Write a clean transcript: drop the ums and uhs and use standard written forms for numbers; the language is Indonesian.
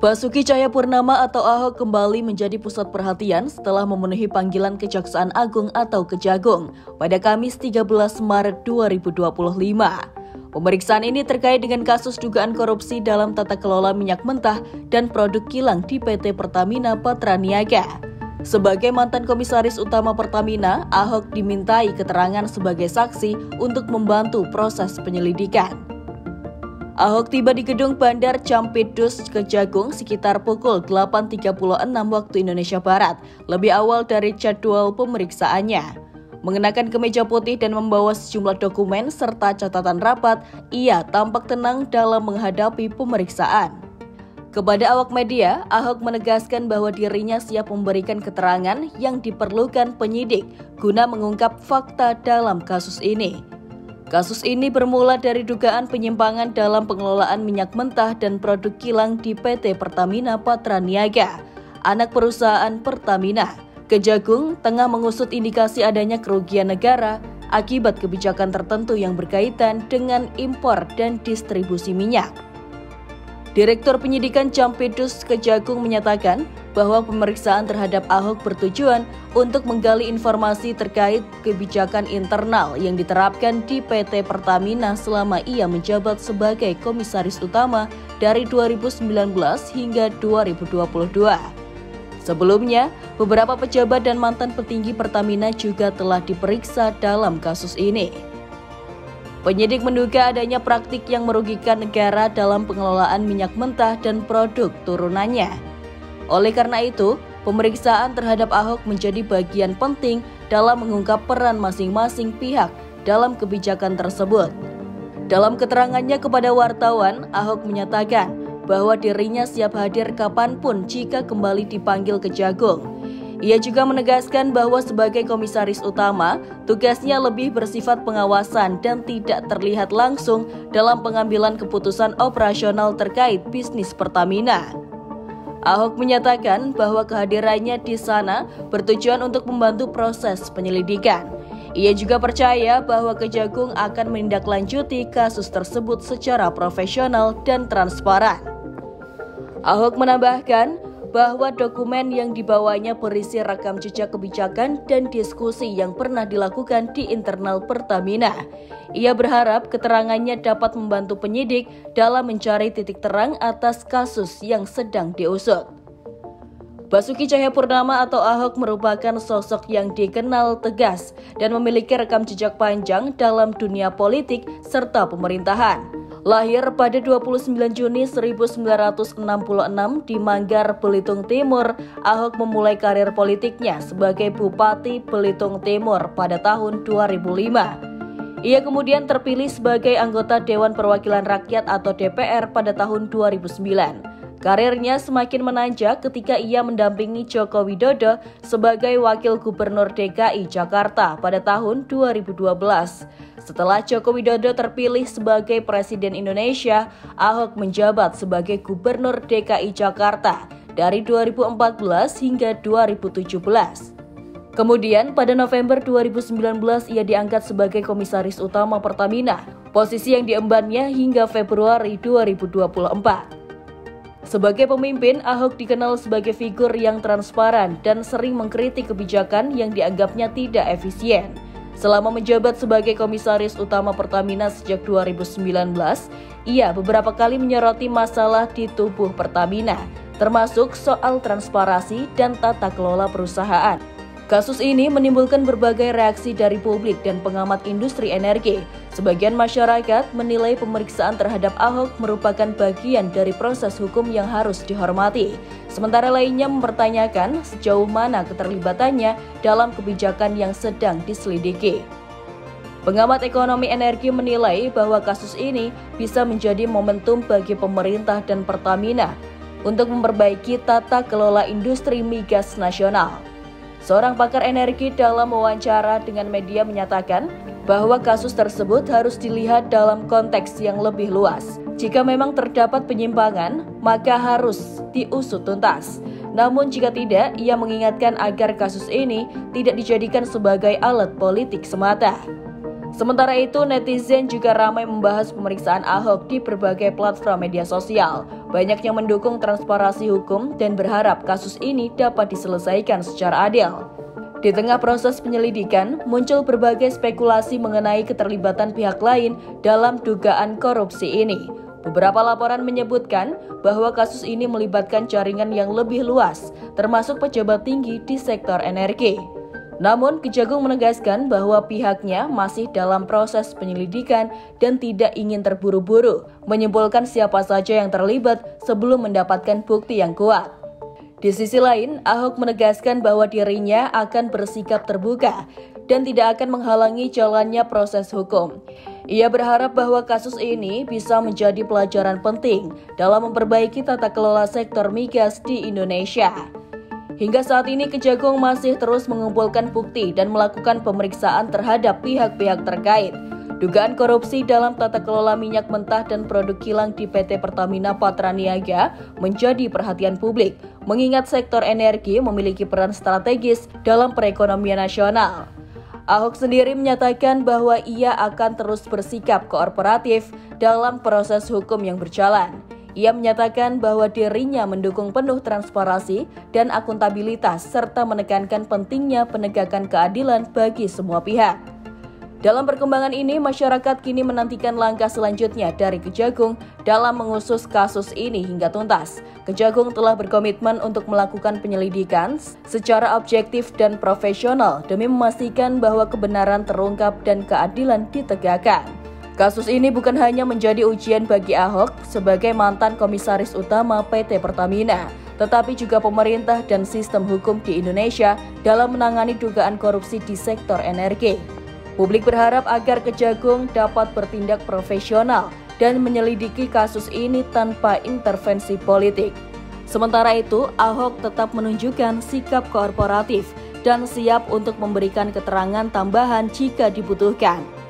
Basuki Cahayapurnama atau Ahok kembali menjadi pusat perhatian setelah memenuhi panggilan Kejaksaan Agung atau Kejagung pada Kamis 13 Maret 2025. Pemeriksaan ini terkait dengan kasus dugaan korupsi dalam tata kelola minyak mentah dan produk kilang di PT Pertamina Patraniaga. Sebagai mantan komisaris utama Pertamina, Ahok dimintai keterangan sebagai saksi untuk membantu proses penyelidikan. Ahok tiba di gedung Bandar Campidus Kejagung sekitar pukul 8.36 waktu Indonesia Barat, lebih awal dari jadwal pemeriksaannya. Mengenakan kemeja putih dan membawa sejumlah dokumen serta catatan rapat, ia tampak tenang dalam menghadapi pemeriksaan. Kepada awak media, Ahok menegaskan bahwa dirinya siap memberikan keterangan yang diperlukan penyidik guna mengungkap fakta dalam kasus ini. Kasus ini bermula dari dugaan penyimpangan dalam pengelolaan minyak mentah dan produk kilang di PT Pertamina Patraniaga, anak perusahaan Pertamina. Kejagung tengah mengusut indikasi adanya kerugian negara akibat kebijakan tertentu yang berkaitan dengan impor dan distribusi minyak. Direktur Penyidikan Campidus Kejagung menyatakan bahwa pemeriksaan terhadap Ahok bertujuan untuk menggali informasi terkait kebijakan internal yang diterapkan di PT Pertamina selama ia menjabat sebagai komisaris utama dari 2019 hingga 2022. Sebelumnya, beberapa pejabat dan mantan petinggi Pertamina juga telah diperiksa dalam kasus ini. Penyidik menduga adanya praktik yang merugikan negara dalam pengelolaan minyak mentah dan produk turunannya. Oleh karena itu, pemeriksaan terhadap Ahok menjadi bagian penting dalam mengungkap peran masing-masing pihak dalam kebijakan tersebut. Dalam keterangannya kepada wartawan, Ahok menyatakan bahwa dirinya siap hadir kapanpun jika kembali dipanggil Kejagung. Ia juga menegaskan bahwa sebagai komisaris utama, tugasnya lebih bersifat pengawasan dan tidak terlihat langsung dalam pengambilan keputusan operasional terkait bisnis Pertamina. Ahok menyatakan bahwa kehadirannya di sana bertujuan untuk membantu proses penyelidikan. Ia juga percaya bahwa Kejagung akan menindaklanjuti kasus tersebut secara profesional dan transparan. Ahok menambahkan bahwa dokumen yang dibawanya berisi rekam jejak kebijakan dan diskusi yang pernah dilakukan di internal Pertamina. Ia berharap keterangannya dapat membantu penyidik dalam mencari titik terang atas kasus yang sedang diusut. Basuki Cahayapurnama atau Ahok merupakan sosok yang dikenal tegas dan memiliki rekam jejak panjang dalam dunia politik serta pemerintahan. Lahir pada 29 Juni 1966 di Manggar, Belitung Timur, Ahok memulai karir politiknya sebagai Bupati Belitung Timur pada tahun 2005. Ia kemudian terpilih sebagai anggota Dewan Perwakilan Rakyat atau DPR pada tahun 2009. Karirnya semakin menanjak ketika ia mendampingi Joko Widodo sebagai Wakil Gubernur DKI Jakarta pada tahun 2012. Setelah Joko Widodo terpilih sebagai Presiden Indonesia, Ahok menjabat sebagai Gubernur DKI Jakarta dari 2014 hingga 2017. Kemudian pada November 2019 ia diangkat sebagai Komisaris Utama Pertamina, posisi yang diembannya hingga Februari 2024. Sebagai pemimpin, Ahok dikenal sebagai figur yang transparan dan sering mengkritik kebijakan yang dianggapnya tidak efisien. Selama menjabat sebagai Komisaris Utama Pertamina sejak 2019, ia beberapa kali menyoroti masalah di tubuh Pertamina, termasuk soal transparansi dan tata kelola perusahaan. Kasus ini menimbulkan berbagai reaksi dari publik dan pengamat industri energi. Sebagian masyarakat menilai pemeriksaan terhadap Ahok merupakan bagian dari proses hukum yang harus dihormati. Sementara lainnya mempertanyakan sejauh mana keterlibatannya dalam kebijakan yang sedang diselidiki. Pengamat ekonomi energi menilai bahwa kasus ini bisa menjadi momentum bagi pemerintah dan Pertamina untuk memperbaiki tata kelola industri migas nasional. Seorang pakar energi dalam wawancara dengan media menyatakan bahwa kasus tersebut harus dilihat dalam konteks yang lebih luas. Jika memang terdapat penyimpangan, maka harus diusut tuntas. Namun jika tidak, ia mengingatkan agar kasus ini tidak dijadikan sebagai alat politik semata. Sementara itu, netizen juga ramai membahas pemeriksaan Ahok di berbagai platform media sosial. Banyak yang mendukung transparansi hukum dan berharap kasus ini dapat diselesaikan secara adil. Di tengah proses penyelidikan, muncul berbagai spekulasi mengenai keterlibatan pihak lain dalam dugaan korupsi ini. Beberapa laporan menyebutkan bahwa kasus ini melibatkan jaringan yang lebih luas, termasuk pejabat tinggi di sektor energi. Namun, Kejagung menegaskan bahwa pihaknya masih dalam proses penyelidikan dan tidak ingin terburu-buru menyimpulkan siapa saja yang terlibat sebelum mendapatkan bukti yang kuat. Di sisi lain, Ahok menegaskan bahwa dirinya akan bersikap terbuka dan tidak akan menghalangi jalannya proses hukum. Ia berharap bahwa kasus ini bisa menjadi pelajaran penting dalam memperbaiki tata kelola sektor migas di Indonesia. Hingga saat ini Kejagung masih terus mengumpulkan bukti dan melakukan pemeriksaan terhadap pihak-pihak terkait. Dugaan korupsi dalam tata kelola minyak mentah dan produk kilang di PT Pertamina Patraniaga menjadi perhatian publik, mengingat sektor energi memiliki peran strategis dalam perekonomian nasional. Ahok sendiri menyatakan bahwa ia akan terus bersikap kooperatif dalam proses hukum yang berjalan. Ia menyatakan bahwa dirinya mendukung penuh transparansi dan akuntabilitas serta menekankan pentingnya penegakan keadilan bagi semua pihak. Dalam perkembangan ini, masyarakat kini menantikan langkah selanjutnya dari Kejagung dalam mengusut kasus ini hingga tuntas. Kejagung telah berkomitmen untuk melakukan penyelidikan secara objektif dan profesional demi memastikan bahwa kebenaran terungkap dan keadilan ditegakkan. Kasus ini bukan hanya menjadi ujian bagi Ahok sebagai mantan komisaris utama PT Pertamina, tetapi juga pemerintah dan sistem hukum di Indonesia dalam menangani dugaan korupsi di sektor energi. Publik berharap agar Kejagung dapat bertindak profesional dan menyelidiki kasus ini tanpa intervensi politik. Sementara itu, Ahok tetap menunjukkan sikap kooperatif dan siap untuk memberikan keterangan tambahan jika dibutuhkan.